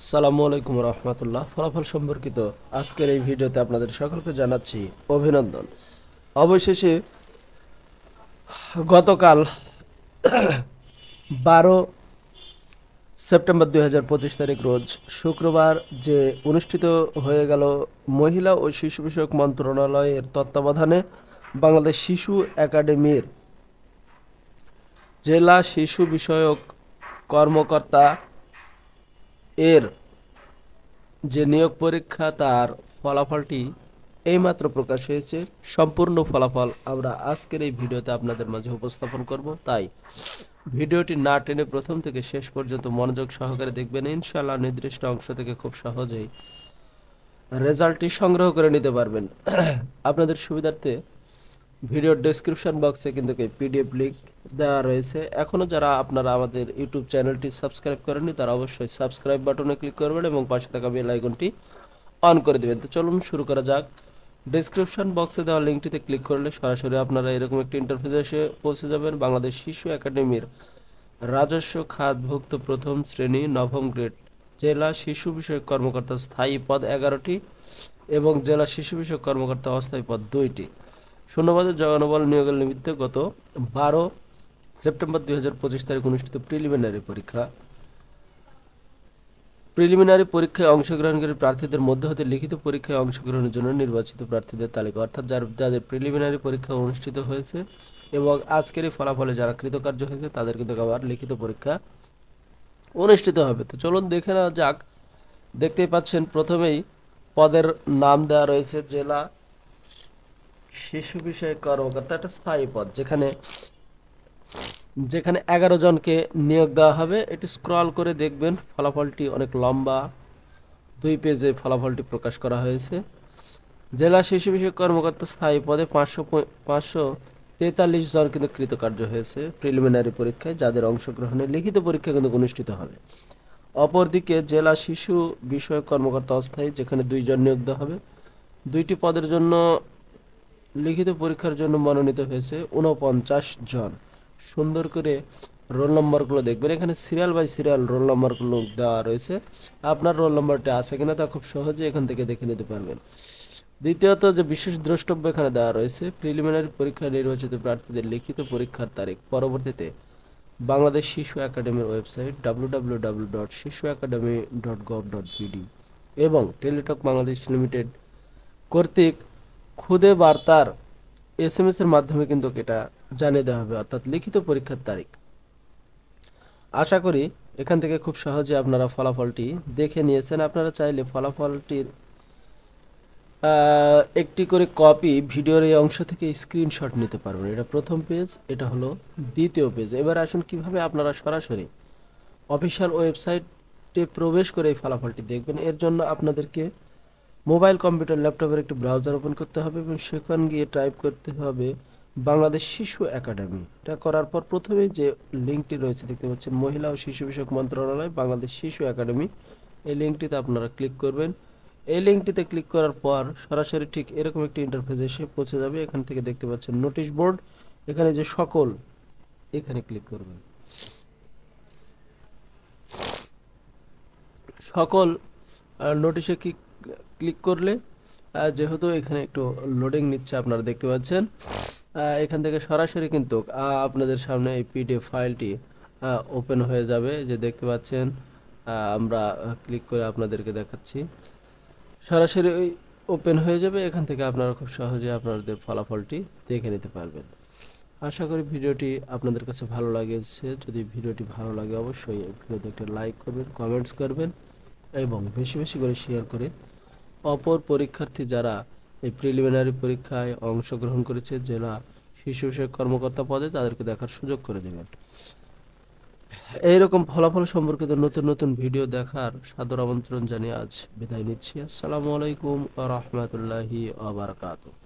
আসসালামু আলাইকুম রহমতুল্লাহ। ফলাফল সম্পর্কিত আজকের এই ভিডিওতে আপনাদের সকলকে জানাচ্ছি অভিনন্দন। অবশেষে গতকাল 12 সেপ্টেম্বর 2025 তারিখ রোজ শুক্রবার যে অনুষ্ঠিত হয়ে গেল মহিলা ও শিশু বিষয়ক মন্ত্রণালয়ের তত্ত্বাবধানে বাংলাদেশ শিশু একাডেমির জেলা শিশু বিষয়ক কর্মকর্তা এর যে নিয়োগ পরীক্ষা তার ফলাফলটি এইমাত্র প্রকাশ হয়েছে। সম্পূর্ণ ফলাফল আমরা আজকের এই ভিডিওতে আপনাদের মাঝে উপস্থাপন করব, তাই ভিডিওটি না টেনে প্রথম থেকে শেষ পর্যন্ত মনোযোগ সহকারে দেখবেন। ইনশাআল্লাহ নির্দিষ্ট অংশ থেকে খুব সহজেই রেজাল্টটি সংগ্রহ করে নিতে পারবেন। আপনাদের সুবিধার্থে ভিডিওর ডেসক্রিপশন বক্সে কিন্তু পিডিএফ লিঙ্ক দেওয়া রয়েছে। এখনও যারা আপনারা আমাদের ইউটিউব চ্যানেলটি সাবস্ক্রাইব করেননি তারা অবশ্যই সাবস্ক্রাইব বাটনে ক্লিক করবেন এবং পাশে থাকা বেল আইকনটি অন করে দেবেন। তো চলুন শুরু করা যাক। ডেসক্রিপশন বক্সে দেওয়া লিঙ্কটিতে ক্লিক করলে সরাসরি আপনারা এরকম একটি ইন্টারফেসে এসে পৌঁছে যাবেন। বাংলাদেশ শিশু একাডেমির রাজস্ব খাতভুক্ত প্রথম শ্রেণী নবম গ্রেড জেলা শিশু বিষয়ক কর্মকর্তা স্থায়ী পদ 11টি এবং জেলা শিশু বিষয়ক কর্মকর্তা অস্থায়ী পদ 2টি। শূন্যপদের জনবল নিয়োগের নিমিত্তে গত 12 সেপ্টেম্বর 2025 তারিখ অনুষ্ঠিত প্রিলিমিনারি পরীক্ষায় অংশগ্রহণকারী প্রার্থীদের মধ্যে হতে লিখিত পরীক্ষায় অংশগ্রহণের জন্য নির্বাচিত প্রার্থীদের তালিকা, অর্থাৎ যাদের প্রিলিমিনারি পরীক্ষা অনুষ্ঠিত হয়েছে এবং আজকের এই ফলাফলে যারা কৃতকার্য হয়েছে তাদের কিন্তু আবার লিখিত পরীক্ষা অনুষ্ঠিত হবে। তো চলুন দেখে নেওয়া যাক। দেখতেই পাচ্ছেন প্রথমেই পদের নাম দেওয়া রয়েছে জেলা শিশু বিষয়ক কর্মকর্তা, একটা স্থায়ী পদ যেখানে যেখানে 11 জনকে নিয়োগ দেওয়া হবে। এটি স্ক্রল করে দেখবেন ফলাফলটি অনেক লম্বা, 2 পেজে ফলাফলটি প্রকাশ করা হয়েছে। জেলা শিশু বিষয়ক কর্মকর্তা স্থায়ী পদে 543 জন কিন্তু কৃতকার্য হয়েছে প্রিলিমিনারি পরীক্ষায়, যাদের অংশগ্রহণে লিখিত পরীক্ষা কিন্তু অনুষ্ঠিত হবে। অপরদিকে জেলা শিশু বিষয়ক কর্মকর্তা অস্থায়ী, যেখানে 2 জন নিয়োগ দেওয়া হবে। 2টি পদের জন্য লিখিত পরীক্ষার জন্য মনোনীত হয়েছে 49 জন। সুন্দর করে রোল নম্বরগুলো দেখবেন, এখানে সিরিয়াল বাই সিরিয়াল রোল নম্বরগুলো দেওয়া রয়েছে। আপনার রোল নম্বরটি আছে কিনা তা খুব সহজে এখান থেকে দেখে নিতে পারবেন। দ্বিতীয়ত যে বিশেষ দ্রষ্টব্য এখানে দেওয়া রয়েছে, প্রিলিমিনারি পরীক্ষায় নির্বাচিত প্রার্থীদের লিখিত পরীক্ষার তারিখ পরবর্তীতে বাংলাদেশ শিশু একাডেমির ওয়েবসাইট www.shishuacademy.gov.bd এবং টেলিটক বাংলাদেশ লিমিটেড কর্তৃক খুদে বার্তার SMS এর মাধ্যমে কিন্তু এটা জানিয়ে দেওয়া হবে, অর্থাৎ লিখিত পরীক্ষার তারিখ। আশা করি এখান থেকে খুব সহজে আপনারা ফলাফলটি দেখে নিয়েছেন। আপনারা চাইলে ফলাফলটির একটি করে কপি ভিডিওর এই অংশ থেকে স্ক্রিনশট নিতে পারবেন। এটা প্রথম পেজ, এটা হলো দ্বিতীয় পেজ। এবার আসুন কিভাবে আপনারা সরাসরি অফিসিয়াল ওয়েবসাইটে প্রবেশ করে এই ফলাফলটি দেখবেন। এর জন্য আপনাদেরকে মোবাইল, কম্পিউটার, ল্যাপটপের একটি ব্রাউজার ওপেন করতে হবে এবং সেখানে গিয়ে টাইপ করতে হবে বাংলাদেশ শিশু একাডেমি। এটা করার পর প্রথমেই যে লিঙ্কটি রয়েছে দেখতে পাচ্ছেন, মহিলা ও শিশু বিষয়ক মন্ত্রণালয় বাংলাদেশ শিশু একাডেমি, এই লিঙ্কটিতে আপনারা ক্লিক করবেন। এই লিঙ্কটিতে ক্লিক করার পর সরাসরি ঠিক এরকম একটি ইন্টারফেসে এসে পৌঁছে যাবে। এখান থেকে দেখতে পাচ্ছেন নোটিশ বোর্ড, এখানে যে সকল, এখানে ক্লিক করবেন। সকল নোটিশে ক্লিক করলে যেহেতু এখানে একটু লোডিং নিচ্ছে আপনারা দেখতে পাচ্ছেন, এখান থেকে সরাসরি কিন্তু আপনাদের সামনে এই পিডিএফ ফাইলটি ওপেন হয়ে যাবে, যে দেখতে পাচ্ছেন। আমরা ক্লিক করে আপনাদেরকে দেখাচ্ছি, সরাসরি ওই ওপেন হয়ে যাবে। এখান থেকে আপনারা খুব সহজে আপনাদের ফলাফলটি দেখে নিতে পারবেন। আশা করি ভিডিওটি আপনাদের কাছে ভালো লাগেছে। যদি ভিডিওটি ভালো লাগে অবশ্যই ভিডিওতে একটা লাইক করবেন, কমেন্টস করবেন এবং বেশি বেশি করে শেয়ার করে অপর পরীক্ষার্থী যারা এই প্রিলিমিনারি পরীক্ষায় অংশগ্রহণ করেছে জেলা শিশু বিষয়ক কর্মকর্তা পদে, তাদেরকে দেখার সুযোগ করে দেবেন। এইরকম ফলাফল সম্পর্কিত নতুন নতুন ভিডিও দেখার সাদর আমন্ত্রণ জানিয়ে আজ বিদায় নিচ্ছি। আসসালামু আলাইকুম ওয়া রাহমাতুল্লাহি ওয়া বারাকাতুহু।